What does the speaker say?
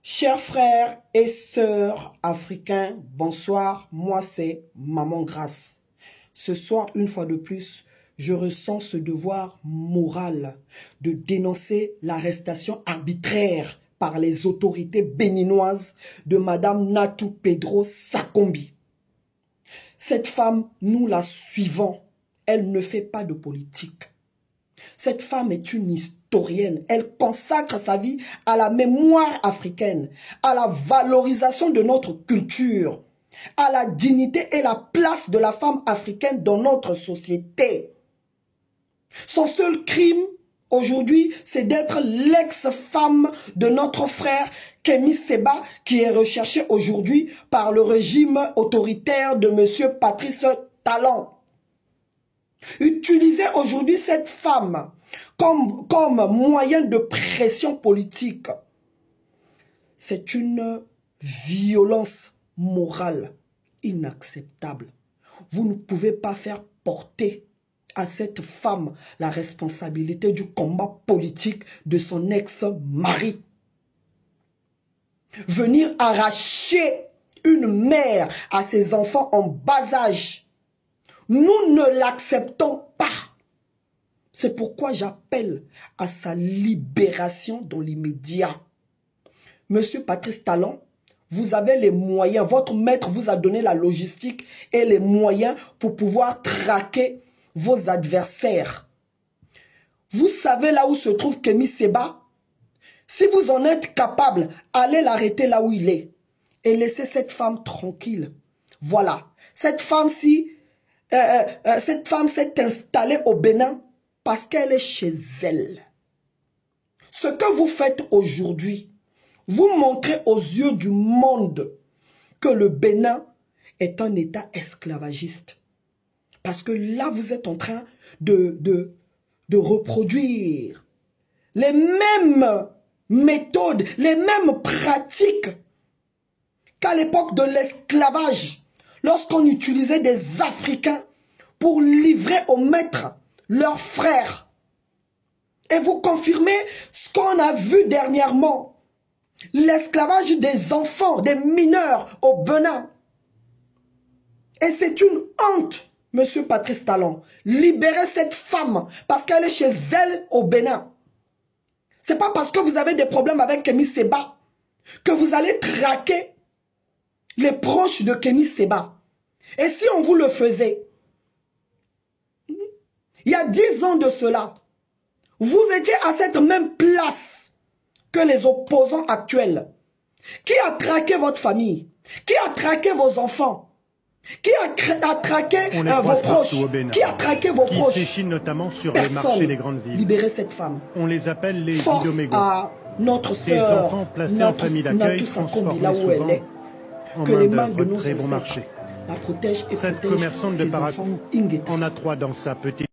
Chers frères et sœurs africains, bonsoir, moi c'est Maman Grace. Ce soir, une fois de plus, je ressens ce devoir moral de dénoncer l'arrestation arbitraire par les autorités béninoises de Madame Natou Pedro Sakombi. Cette femme, nous la suivons, elle ne fait pas de politique. Cette femme est une historienne. Elle consacre sa vie à la mémoire africaine, à la valorisation de notre culture, à la dignité et la place de la femme africaine dans notre société. Son seul crime aujourd'hui, c'est d'être l'ex-femme de notre frère Kémy Séba, qui est recherché aujourd'hui par le régime autoritaire de M. Patrice Talon. Utiliser aujourd'hui cette femme comme moyen de pression politique, c'est une violence morale inacceptable. Vous ne pouvez pas faire porter à cette femme la responsabilité du combat politique de son ex-mari. Venir arracher une mère à ses enfants en bas âge, nous ne l'acceptons pas. C'est pourquoi j'appelle à sa libération dans l'immédiat. Monsieur Patrice Talon, vous avez les moyens, votre maître vous a donné la logistique et les moyens pour pouvoir traquer vos adversaires. Vous savez là où se trouve Kémy Séba? Si vous en êtes capable, allez l'arrêter là où il est et laissez cette femme tranquille. Voilà, cette femme s'est installée au Bénin parce qu'elle est chez elle. Ce que vous faites aujourd'hui, vous montrez aux yeux du monde que le Bénin est un État esclavagiste. Parce que là, vous êtes en train de reproduire les mêmes méthodes, les mêmes pratiques qu'à l'époque de l'esclavage, lorsqu'on utilisait des Africains pour livrer aux maîtres leurs frères. Et vous confirmez ce qu'on a vu dernièrement, l'esclavage des enfants, des mineurs au Bénin. Et c'est une honte, monsieur Patrice Talon. Libérez cette femme parce qu'elle est chez elle au Bénin. Ce n'est pas parce que vous avez des problèmes avec Kémy Séba que vous allez traquer les proches de Kémy Séba. Et si on vous le faisait, il y a 10 ans de cela, vous étiez à cette même place que les opposants actuels. Qui a traqué votre famille? Qui a traqué vos enfants? Qui a traqué vos proches? Qui a traqué vos proches? Qui s'échinent notamment sur Personne. les marchés des grandes villes. Libérez cette femme. On les appelle les Force Idomego. à notre Ces sœur, enfants placés en famille d'accueil, transformés là où elle est, en que les main mains de d'œuvre nos très bon ancêtres marché. la protègent et Cette protègent commerçante de ses enfants Parakou Ingeta. en a 3 dans sa petite